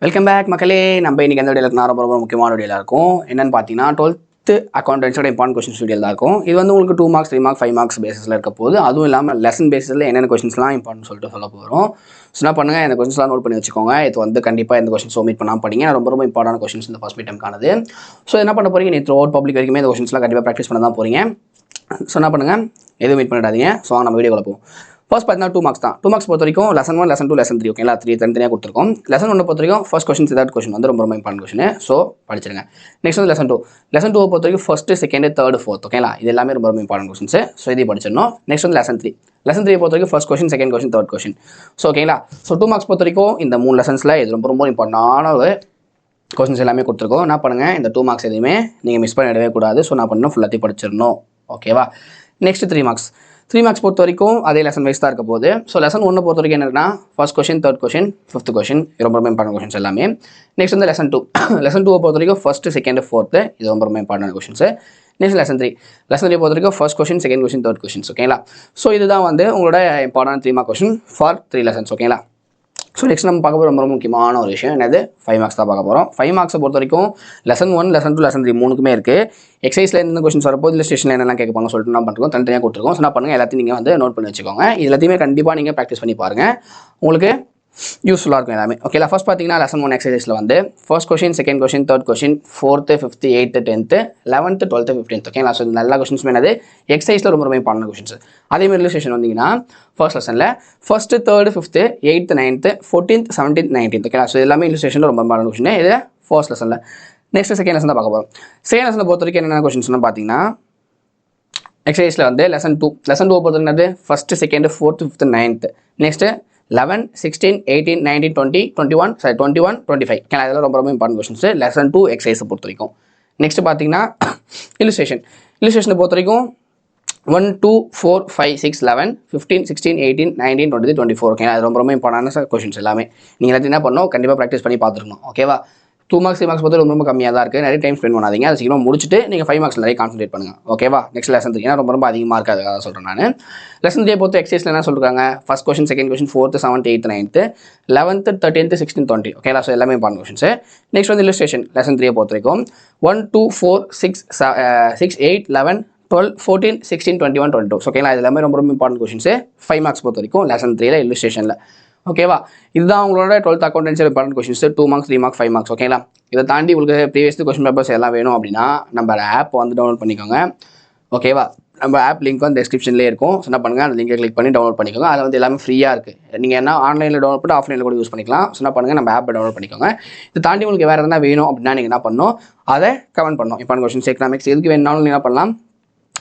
Welcome back மக்களே. நம்ம இன்னைக்கு எந்த வீடியோவில் ரொம்ப ரொம்ப முக்கியமான வீடியோவில் இருக்கும். என்னென்னு பார்த்தீங்கன்னா 12th அக்கௌண்டன்ஸோட இம்பார்ட்டன்ட் கொஸ்டின்ஸ் வீடியோ தான் இருக்கும். இது வந்து உங்களுக்கு 2 மார்க்ஸ் 3 மார்க்ஸ் 5 மார்க்ஸ் பேஸில் இருக்க போது, அதுவும் இல்லாமல் லெசன் பேஸில் என்னென்ன கொஸ்டின்ஸ்லாம் இம்பார்ட்டன் சொல்லிட்டு சொல்ல போகிறோம். ஸோ என்ன பண்ணுங்கள், இந்த கொஸ்டின்ஸ்லாம் நோட் பண்ணி வச்சுக்கோங்க. இது வந்து கண்டிப்பாக இந்த கொஸ்டின்ஸ் ஓமிட் பண்ணாமல் படிங்க. ரொம்ப ரொம்ப இம்பார்ட்டான கொஸ்டின்ஸ் இந்த ஃபர்ஸ்ட் டைம்க்கானது. ஸோ என்ன பண்ண போகிறீங்க, நேற்று ஓட் பப்ளிக் வரைக்குமே இந்த கொஸ்டின்ஸ்லாம் கண்டிப்பாக ப்ராக்டிஸ் பண்ண தான் போகிறீங்க. ஸோ என்ன பண்ணுங்கள், எதுவும் மீட் பண்ணிடாதீங்க. ஸோ நம்ம வீடியோவில் போவோம். ஃபர்ஸ்ட் பார்த்தீங்கன்னா 2 மார்க்ஸ் தான். 2 மார்க்ஸ் பொறுத்த வரைக்கும் லெசன் 1, லெசன் 2, லெசன் 3 ஓகேங்களா, 3 தனித்தனியாக கொடுத்துருக்கோம். லெசன் 1 பொறுத்த வரைக்கும் ஃபர்ஸ்ட் கொஸ்டின் தேர்ட் கொஸ்டின் வந்து ரொம்ப ரொம்ப இம்பார்ட்டன்ட் கொஸ்டின். ஸோ படிச்சிருங்க. நெக்ஸ்ட் வந்து லெசன் 2. லெசன் 2 பொறுத்த வரைக்கும் ஃபர்ஸ்ட், செகண்ட், தேர்ட், ஃபோர்த் ஓகேங்களா, இது எல்லாமே ரொம்ப ரொம்ப இம்பார்ட்டன்ட் கொஸ்டின்ஸ். ஸோ இதை படிச்சிடணும். நெக்ஸ்ட் வந்து லெசன் 3. லெசன் 3 பொறுத்த வரைக்கும் first question, second question, third question. So ஓகேங்களா. ஸோ 2 மார்க்ஸ் பொறுத்த வரைக்கும் இந்த 3 லெசன்ஸில் இது ரொம்ப ரொம்ப இம்பார்ட்டன்டான ஒரு கொஸ்டின்ஸ் எல்லாமே கொடுத்துருக்கோம். என்ன பண்ணுங்கள், இந்த 2 மார்க்ஸ் எதுவுமே நீங்கள் மிஸ் பண்ணிடவே கூடாது. ஸோ நான் பண்ணணும் ஃபுல்லாத்தையும் படிச்சிடணும். ஓகேவா. Next 3 marks. 3 மார்க்ஸ் பொறுத்த வரைக்கும் அதே லெசன் வைஸ் தான் இருக்க போகுது. ஸோ லெசன் 1 பொறுத்த வரைக்கும் என்னன்னா first question, third question, fifth question, ரொம்ப ரொம்ப இம்பார்ட்டன்ட் கொஸ்டின்ஸ் எல்லாமே. நெக்ஸ்ட் வந்து லெசன் 2. லெசன் 2 பொறுத்த வரைக்கும் ஃபர்ஸ்ட், செகண்ட், ஃபோர்த்து, இது ரொம்ப ரொம்ப important questions. Next lesson 3. Lesson 3 பொறுத்த வரைக்கும் first question, second question, third questions ஓகேங்களா. ஸோ இதுதான் வந்து உங்களோட important 3 mark question for 3 lessons ஓகேங்களா. ஸோ நெக்ஸ்ட் நம்ம பார்க்க போகிற ரொம்ப ரொம்ப முக்கியமான ஒரு விஷயம் என்னது, 5 மார்க்ஸ் தான் பார்க்க போகிறோம். 5 மார்க்ஸை பொறுத்த வரைக்கும் லெசன் 1, லெசன் 2, லெசன் 3 மூணுக்குமே இருக்குது. எக்ஸைஸில் எந்த கொஸ்டின்ஸ் வரப்போ இல்லை ஸ்டேஷனில் என்னெல்லாம் கேட்பாங்க சொல்லிட்டு என்ன பண்ணுறோம், தனித்தனியாக கொடுத்துருக்கோம். ஸோ என்ன பண்ணுங்கள், எல்லாத்தையும் நீங்கள் வந்து நோட் பண்ணி வச்சுக்கோங்க. இது எல்லாத்தையுமே கண்டிப்பாக நீங்கள் ப்ராக்டிஸ் பண்ணி பாருங்கள், உங்களுக்கு யூஸ்ஃபுல்லாக இருக்கும் எல்லாமே ஓகேலா. ஃபர்ஸ்ட் பார்த்தீங்கன்னா லெசன் 1 எக்ஸசைஸில் வந்து first question, second question, third question, 4th, 5th, 8th, 10th, 11th, 12th, 15th ஓகேங்களா. ஸோ இந்த எல்லா கொஸ்டின்ஸுமே என்னது எக்ஸசைஸில் ரொம்ப ரொம்ப இம்பார்ட்டன்ட் கொஸ்டின்ஸ். அதேமாதிரி ரிலேஷன் வந்தீங்கன்னா ஃபர்ஸ்ட் லெசனில் first, third, 5th, 8th, 9th, 14th, 17th, 19th ஓகேங்களா. ஸோ எல்லாமே இல்லுஸ்ட்ரேஷனில் ரொம்ப இம்பார்ட்டன்ட் கொஸ்டின். இது ஃபர்ஸ்ட் லெசனில். நெக்ஸ்ட் செகண்ட் லெசன் தான் பார்க்க போகிறோம். செகண்ட் லெசனை பொறுத்த வரைக்கும் என்னென்ன கொஸ்டின்ஸ்னு பார்த்தீங்கன்னா எக்ஸசைஸில் வந்து லெசன் 2 பொறுத்த வரைக்கும் first, second, 4th, 5th, 9th. Next 11, 16, 18, 19, 20, 21, 25 ஓகேங்களா. இதெல்லாம் ரொம்ப ரொம்ப இம்பார்ட்டன்ட் கொஸ்டின்ஸ் லெசன் 2 எக்ஸசைஸை பொறுத்த வரைக்கும். நெக்ஸ்ட் பார்த்தீங்கன்னா இல்லுஸ்ட்ரேஷனை பொறுத்த வரைக்கும் 1, 2, 4, 5, 6, 11, 15, 16, 18, 19, 20, 24 ஓகேங்களா. அது ரொம்ப ரொம்ப இம்பார்ட்டன்டான கொஸ்டின்ஸ் எல்லாமே. நீங்கள் எல்லாத்தையும் என்ன பண்ணணும், கண்டிப்பாக ப்ராக்டிஸ் பண்ணி பார்த்துருக்கணும் ஓகேவா. 2 மார்க்ஸ் 3 மார்க்ஸ் பொறுத்த ரொம்ப ரொம்ப கம்மியாக தான் இருக்குது. நிறைய டைம் ஸ்பெண்ட் பண்ணாதீங்க. அது சீக்கிரம் முடிச்சுட்டு நீங்கள் 5 மார்க்ஸ் நிறைய கான்சன்ட்ரேட் பண்ணுங்கள் ஓகேவா. நெக்ஸ்ட் லெசன் 3 ஏன்னா ரொம்ப ரொம்ப அதிகமாக இருக்குது, அதுக்காக சொல்கிறேன் நான். லெசன் 3 பொறுத்த எக்ஸசைஸில் என்ன சொல்கிறாங்க, first question, second question, 4th, 7th, 8th, 9th, 11th, 13th, 16th, 20 ஓகேங்களா. ஸோ எல்லாமே இம்பார்ட்டன்ட் கொஸ்டின்ஸ். நெக்ஸ்ட் வந்து இல்லுஸ்ட்ரேஷன் லெசன் 3 பொறுத்த வரைக்கும் 1, 2, 4, 6, 8, 11, 12, 14, 16, 21, 22 ஓகேங்களா. இது எல்லாமே ரொம்ப ரொம்ப இம்பார்ட்டன்ட் கொஸ்டின்ஸ் 5 மார்க்ஸ் பொறுத்த வரைக்கும் லெசன் 3ல இல்லுஸ்ட்ரேஷனில் ஓகேவா. இதுதான் உங்களோட 12th accountancy important questions 2 marks 3 marks 5 marks ஓகேங்களா. இதை தாண்டி உங்களுக்கு ப்ரீவியஸ் கொஸ்டின் பேப்பர்ஸ் எல்லாம் வேணும் அப்படின்னா நம்ம ஆப் வந்து டவுன்லோட் பண்ணிக்கோங்க ஓகேவா. நம்ம ஆப் லிங்க் வந்து டிஸ்கிரிப்ஷன்லேயே இருக்கும். ஸோ என்ன பண்ணுங்கள், அந்த லிங்கை கிளிக் பண்ணி டவுன்லோட் பண்ணிக்கோங்க. அதில் வந்து எல்லாமே ஃப்ரீயாக இருக்குது. நீங்கள் என்ன ஆன்லைனில் டவுன்லோட் பண்ணி ஆஃப்லைனில் கூட யூஸ் பண்ணிக்கலாம். ஸோ என்ன பண்ணுங்கள், நம்ம ஆப்பை டவுன்லோட் பண்ணிக்கோங்க. இது தாண்டி உங்களுக்கு வேறு எதனா வேணும் அப்படின்னா நீங்கள் என்ன பண்ணணும், அதை கமெண்ட் பண்ணணும். இம்பார்ட்டன்ட் கொஸ்டின்ஸ் எக்கனாமிக்ஸ் எதுக்கு வேணும்னாலும் நீங்கள் என்ன பண்ணலாம்,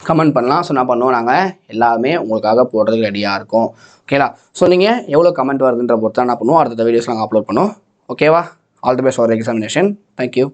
கமெண்ட் பண்ணலாம். ஸோ என்ன பண்ணுவோம், நாங்கள் எல்லாமே உங்களுக்காக போடுறதுக்கு ரெடியாக இருக்கும் ஓகேலா. ஸோ நீங்கள் எவ்வளோ கமெண்ட் வருதுன்ற பொறுத்து என்ன பண்ணுவோம், அடுத்த வீடியோஸ் நாங்கள் அப்லோட் பண்ணுவோம் ஓகேவா. All the best for examination. Thank you.